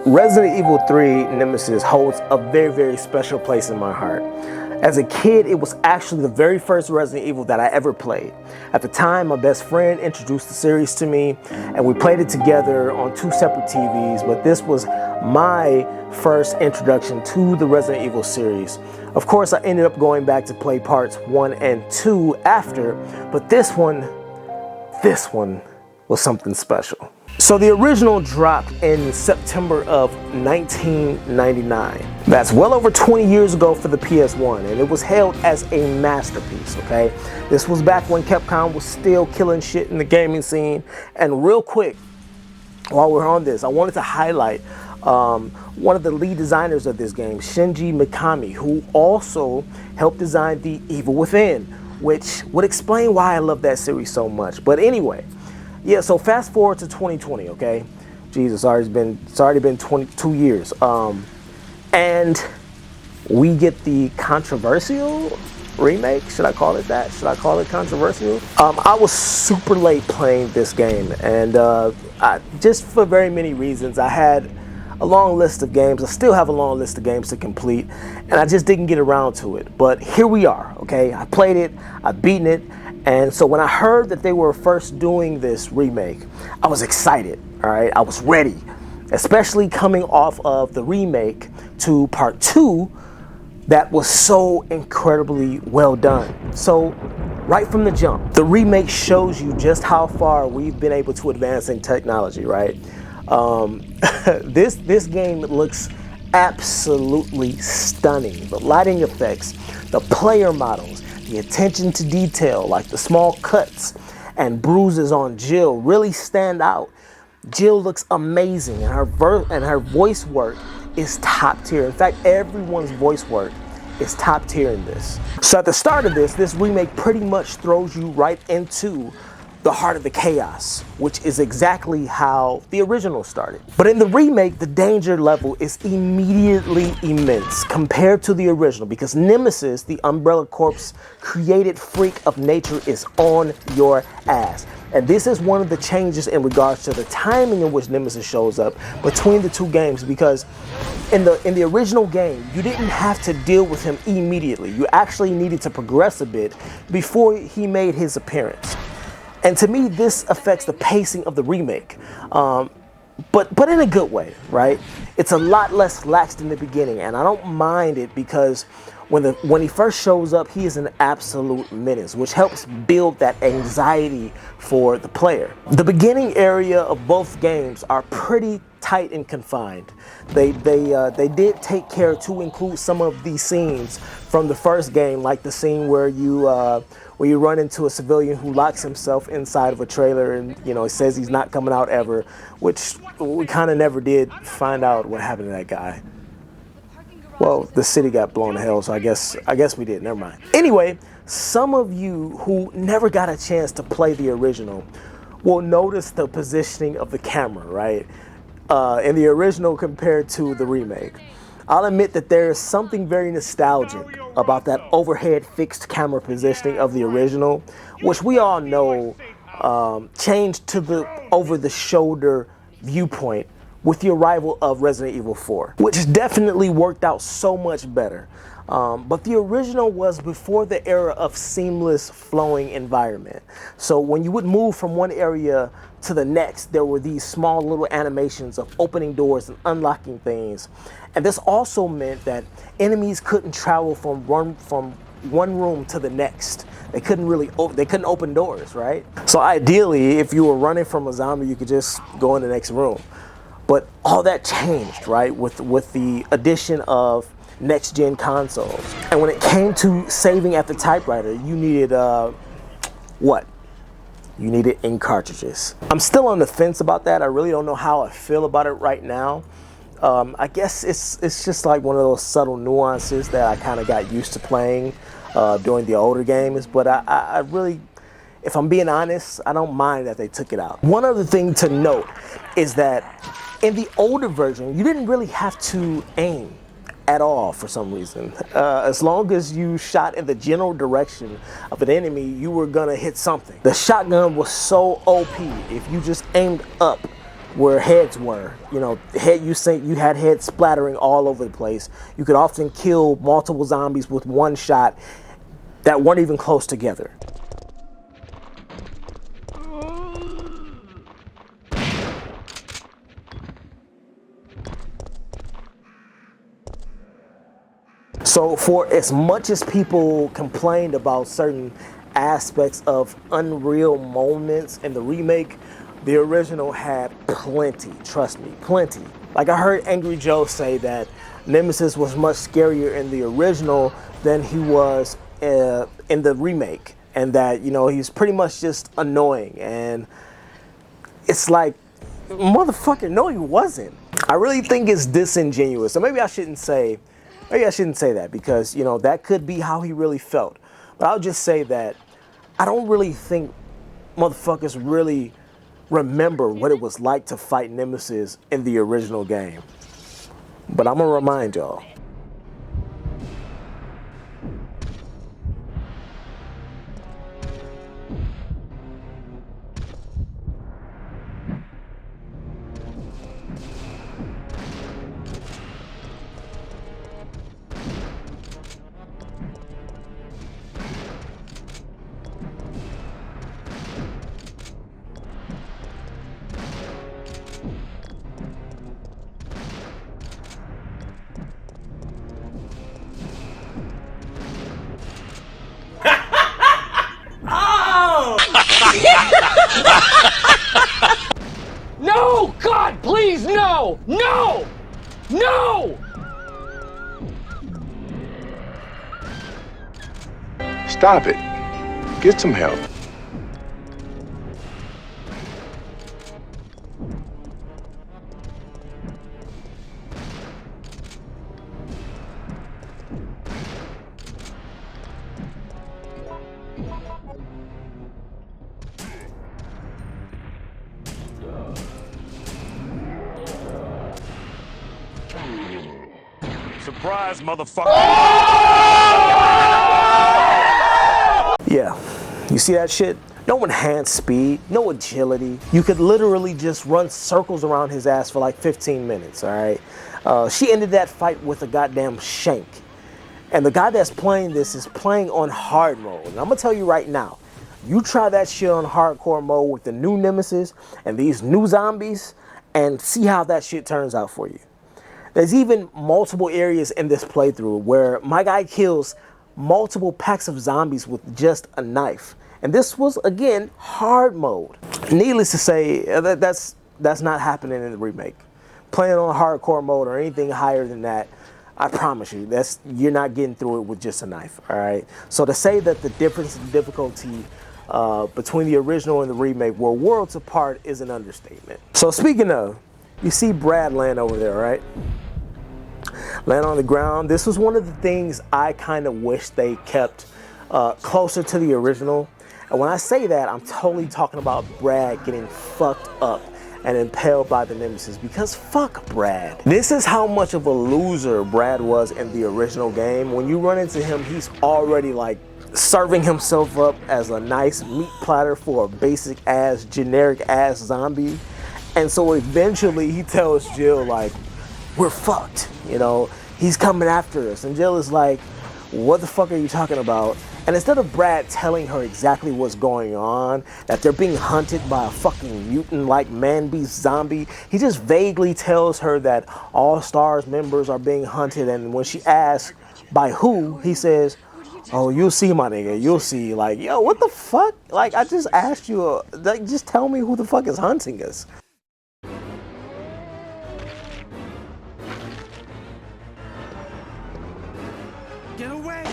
Resident Evil 3 Nemesis holds a very, very special place in my heart. As a kid, it was actually the very first Resident Evil that I ever played. At the time, my best friend introduced the series to me, and we played it together on two separate TVs, but this was my first introduction to the Resident Evil series. Of course, I ended up going back to play parts 1 and 2 after, but this one was something special. So the original dropped in September of 1999. That's well over 20 years ago for the PS1, and it was hailed as a masterpiece, okay? This was back when Capcom was still killing shit in the gaming scene. And real quick, while we're on this, I wanted to highlight one of the lead designers of this game, Shinji Mikami, who also helped design The Evil Within, which would explain why I love that series so much. But anyway, yeah, so fast forward to 2020, okay? Jesus, it's already been 22 years. And we get the controversial remake. Should I call it that? Should I call it controversial? I was super late playing this game, and just for very many reasons. I had a long list of games. I still have a long list of games to complete, and I just didn't get around to it. But here we are, okay? I played it, I've beaten it. And so when I heard that they were first doing this remake, I was excited, all right? I was ready, especially coming off of the remake to part 2 that was so incredibly well done. So right from the jump, the remake shows you just how far we've been able to advance in technology, right? This game looks absolutely stunning. The lighting effects, the player models, the attention to detail, like the small cuts and bruises on Jill, really stand out. Jill looks amazing, and her voice work is top tier. In fact, everyone's voice work is top tier in this. So at the start of this remake pretty much throws you right into the heart of the chaos, which is exactly how the original started. But in the remake, the danger level is immediately immense compared to the original, because Nemesis, the Umbrella Corp's created freak of nature, is on your ass. And this is one of the changes in regards to the timing in which Nemesis shows up between the two games, because in the original game, you didn't have to deal with him immediately. You actually needed to progress a bit before he made his appearance. And to me, this affects the pacing of the remake, but in a good way, right? It's a lot less laxed in the beginning, and I don't mind it, because when he first shows up, he is an absolute menace, which helps build that anxiety for the player. The beginning area of both games are pretty tight and confined. They did take care to include some of these scenes from the first game, like the scene where you run into a civilian who locks himself inside of a trailer, and it says he's not coming out ever, which we kind of never did find out what happened to that guy. Well, the city got blown to hell, so I guess we did. Never mind. Anyway, some of you who never got a chance to play the original will notice the positioning of the camera, right? In the original compared to the remake. I'll admit that there is something very nostalgic about that overhead fixed camera positioning of the original, which we all know changed to the over-the-shoulder viewpoint with the arrival of Resident Evil 4, which definitely worked out so much better. But the original was before the era of seamless flowing environment. So when you would move from one area to the next, there were these small little animations of opening doors and unlocking things. And this also meant that enemies couldn't travel from one room to the next. They couldn't open doors, right? So ideally, if you were running from a zombie, you could just go in the next room. But all that changed, right, with the addition of next-gen consoles. And when it came to saving at the typewriter, you needed, what? You needed ink cartridges. I'm still on the fence about that. I really don't know how I feel about it right now. I guess it's just like one of those subtle nuances that I kind of got used to playing during the older games. But I really, if I'm being honest, I don't mind that they took it out. One other thing to note is that in the older version, you didn't really have to aim at all for some reason. As long as you shot in the general direction of an enemy, you were gonna hit something. The shotgun was so OP. If you just aimed up, where heads were. You know, you had heads splattering all over the place. You could often kill multiple zombies with one shot that weren't even close together. So for as much as people complained about certain aspects of unreal moments in the remake, the original had plenty, trust me, plenty. Like I heard Angry Joe say that Nemesis was much scarier in the original than he was in the remake. And that, you know, he's pretty much just annoying. And it's like, motherfucker, no he wasn't. I really think it's disingenuous. So maybe I shouldn't say that because, you know, that could be how he really felt. But I'll just say that I don't really think motherfuckers really remember what it was like to fight Nemesis in the original game. But I'm gonna remind y'all. No! God, please, no! No! No! Stop it. Get some help. Surprise, motherfucker! Yeah, you see that shit? No enhanced speed, no agility. You could literally just run circles around his ass for like 15 minutes, all right? She ended that fight with a goddamn shank. And the guy that's playing this is playing on hard mode. And I'm gonna tell you right now, you try that shit on hardcore mode with the new Nemesis and these new zombies and see how that shit turns out for you. There's even multiple areas in this playthrough where my guy kills multiple packs of zombies with just a knife. And this was, again, hard mode. Needless to say, that's not happening in the remake. Playing on hardcore mode or anything higher than that, I promise you, you're not getting through it with just a knife, all right? So to say that the difference in difficulty between the original and the remake were worlds apart is an understatement. So speaking of, you see Brad laying over there, right? Laying on the ground. This was one of the things I kind of wish they kept closer to the original. And when I say that, I'm totally talking about Brad getting fucked up and impaled by the Nemesis, because fuck Brad. This is how much of a loser Brad was in the original game. When you run into him, he's already like serving himself up as a nice meat platter for a basic ass, generic ass zombie. And so eventually he tells Jill like, we're fucked, you know, he's coming after us. And Jill is like, what the fuck are you talking about? And instead of Brad telling her exactly what's going on, that they're being hunted by a fucking mutant-like man-beast zombie, he just vaguely tells her that All Stars members are being hunted. And when she asks by who, he says, oh, you'll see, my nigga, you'll see. Like, yo, what the fuck? Like, I just asked you, like, just tell me who the fuck is hunting us. Get away!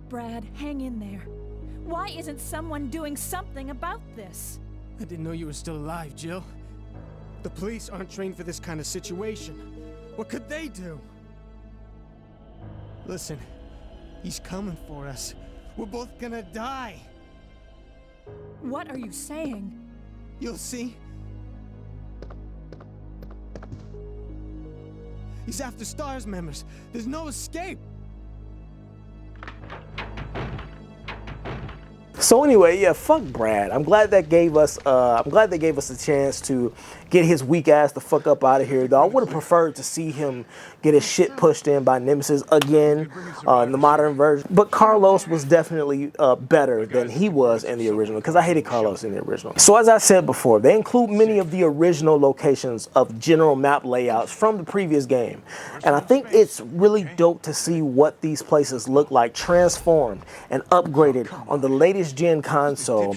Brad, hang in there. Why isn't someone doing something about this? I didn't know you were still alive, Jill. The police aren't trained for this kind of situation. What could they do? Listen, he's coming for us. We're both gonna die. What are you saying? You'll see. He's after STARS members. There's no escape. So anyway, yeah, fuck Brad. I'm glad they gave us a chance to get his weak ass the fuck up out of here, though. I would have preferred to see him get his shit pushed in by Nemesis again in the modern version. But Carlos was definitely better than he was in the original, because I hated Carlos in the original. So as I said before, they include many of the original locations of general map layouts from the previous game. And I think it's really dope to see what these places look like transformed and upgraded on the latest gen console.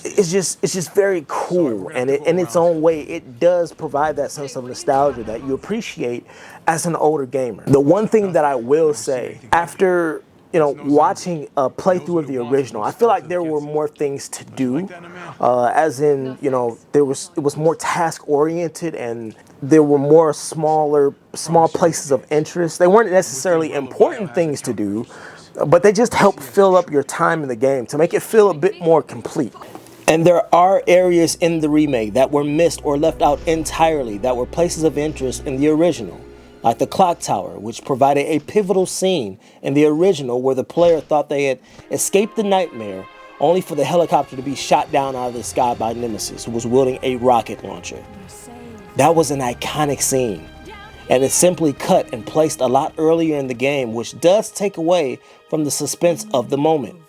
It's just very cool, and in its own way, it does provide that sense of nostalgia that you appreciate as an older gamer. The one thing that I will say, after watching a playthrough of the original, I feel like there were more things to do, as in, it was more task oriented, and there were more small places of interest. They weren't necessarily important things to do, but they just help fill up your time in the game to make it feel a bit more complete. And there are areas in the remake that were missed or left out entirely that were places of interest in the original, like the clock tower, which provided a pivotal scene in the original where the player thought they had escaped the nightmare, only for the helicopter to be shot down out of the sky by Nemesis, who was wielding a rocket launcher. That was an iconic scene, and it's simply cut and placed a lot earlier in the game, which does take away from the suspense of the moment.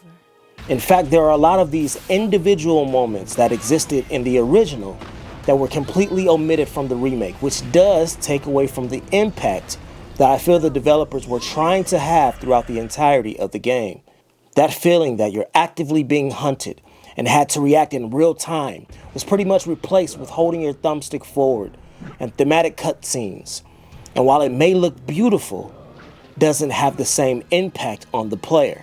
In fact, there are a lot of these individual moments that existed in the original that were completely omitted from the remake, which does take away from the impact that I feel the developers were trying to have throughout the entirety of the game. That feeling that you're actively being hunted and had to react in real time was pretty much replaced with holding your thumbstick forward and thematic cutscenes. And while it may look beautiful, doesn't have the same impact on the player.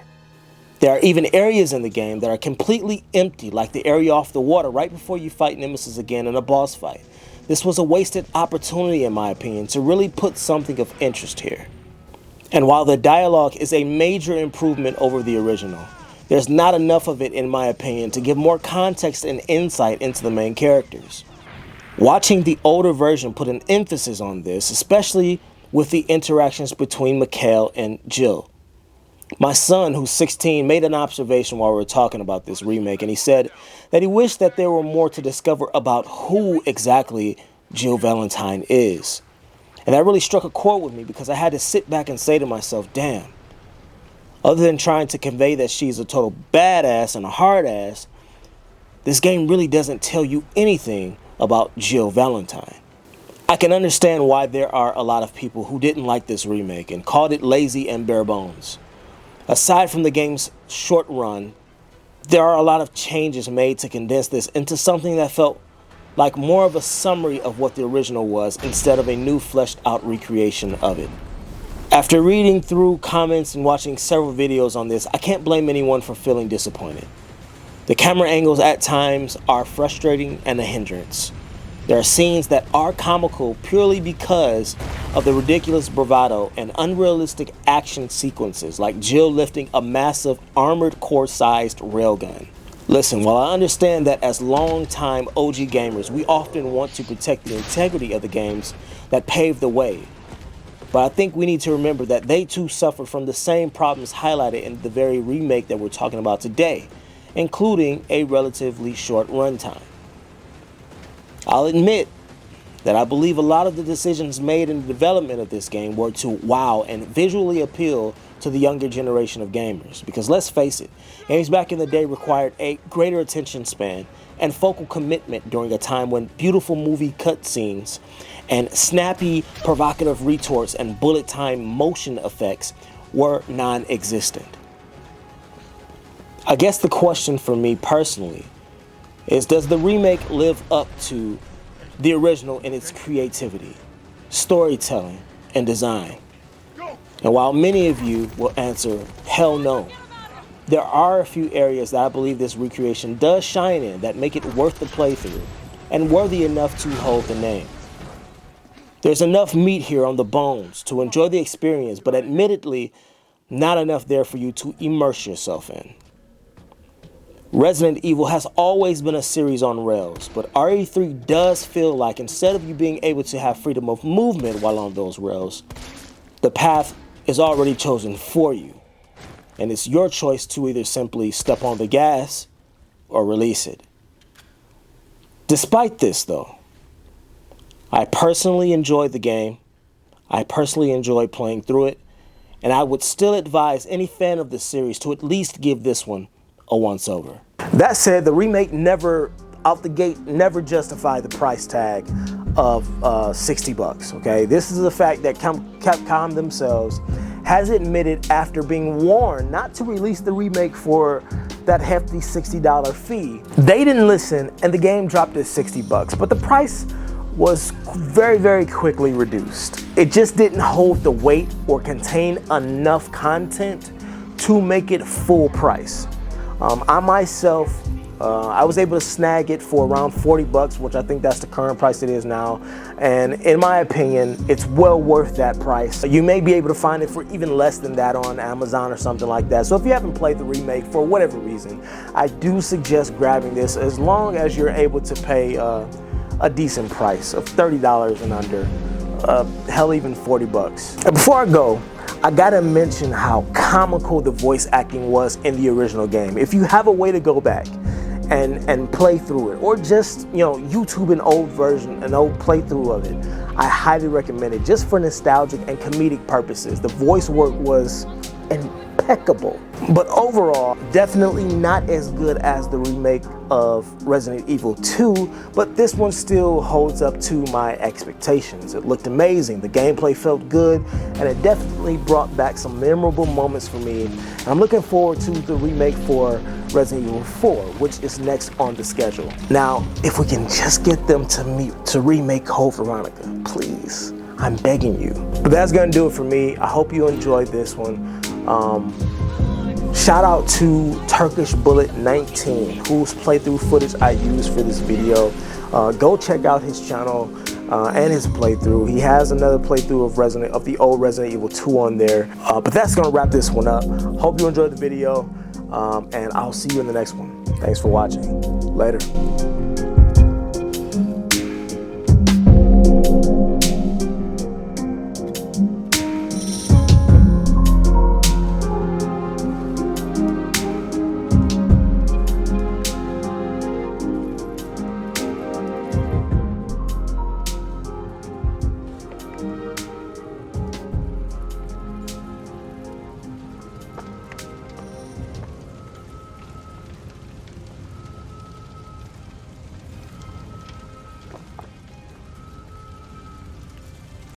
There are even areas in the game that are completely empty, like the area off the water right before you fight Nemesis again in a boss fight. This was a wasted opportunity, in my opinion, to really put something of interest here. And while the dialogue is a major improvement over the original, there's not enough of it, in my opinion, to give more context and insight into the main characters. Watching the older version put an emphasis on this, especially with the interactions between Mikhail and Jill. My son, who's 16, made an observation while we were talking about this remake, and he said that he wished that there were more to discover about who exactly Jill Valentine is. And that really struck a chord with me, because I had to sit back and say to myself, damn, other than trying to convey that she's a total badass and a hard ass, this game really doesn't tell you anything about Jill Valentine. I can understand why there are a lot of people who didn't like this remake and called it lazy and bare bones. Aside from the game's short run, there are a lot of changes made to condense this into something that felt like more of a summary of what the original was instead of a new fleshed out recreation of it. After reading through comments and watching several videos on this, I can't blame anyone for feeling disappointed. The camera angles at times are frustrating and a hindrance. There are scenes that are comical purely because of the ridiculous bravado and unrealistic action sequences, like Jill lifting a massive armored core-sized railgun. Listen, while I understand that as long-time OG gamers, we often want to protect the integrity of the games that paved the way, but I think we need to remember that they too suffer from the same problems highlighted in the very remake that we're talking about today, including a relatively short runtime. I'll admit that I believe a lot of the decisions made in the development of this game were to wow and visually appeal to the younger generation of gamers. Because let's face it, games back in the day required a greater attention span and focal commitment during a time when beautiful movie cutscenes and snappy, provocative retorts and bullet time motion effects were non-existent. I guess the question for me personally is, does the remake live up to the original in its creativity, storytelling, and design? And while many of you will answer, hell no, there are a few areas that I believe this recreation does shine in that make it worth the playthrough. and worthy enough to hold the name. There's enough meat here on the bones to enjoy the experience, but admittedly, not enough there for you to immerse yourself in. Resident Evil has always been a series on rails, but RE3 does feel like instead of you being able to have freedom of movement while on those rails, the path is already chosen for you, and it's your choice to either simply step on the gas or release it. Despite this though, I personally enjoyed the game, I personally enjoyed playing through it, and I would still advise any fan of the series to at least give this one a once over. That said, the remake never, out the gate, never justified the price tag of $60, okay? This is the fact that Capcom themselves has admitted after being warned not to release the remake for that hefty $60 fee. They didn't listen and the game dropped at $60, but the price was very, very quickly reduced. It just didn't hold the weight or contain enough content to make it full price. I myself, I was able to snag it for around $40, which I think that's the current price it is now. And in my opinion, it's well worth that price. You may be able to find it for even less than that on Amazon or something like that. So if you haven't played the remake for whatever reason, I do suggest grabbing this as long as you're able to pay a decent price of $30 and under, hell, even $40. And before I go, I gotta mention how comical the voice acting was in the original game. If you have a way to go back and play through it, or just, you know, YouTube an old version, an old playthrough of it, I highly recommend it just for nostalgic and comedic purposes. The voice work was impeccable. But overall, definitely not as good as the remake of Resident Evil 2, but this one still holds up to my expectations. It looked amazing, the gameplay felt good, and it definitely brought back some memorable moments for me. And I'm looking forward to the remake for Resident Evil 4, which is next on the schedule. Now, if we can just get them to remake Code Veronica, please, I'm begging you. But that's gonna do it for me. I hope you enjoyed this one. Shout out to Turkish Bullet 19, whose playthrough footage I used for this video. Go check out his channel and his playthrough. He has another playthrough of the old Resident Evil 2 on there. But that's gonna wrap this one up. Hope you enjoyed the video, and I'll see you in the next one. Thanks for watching. Later.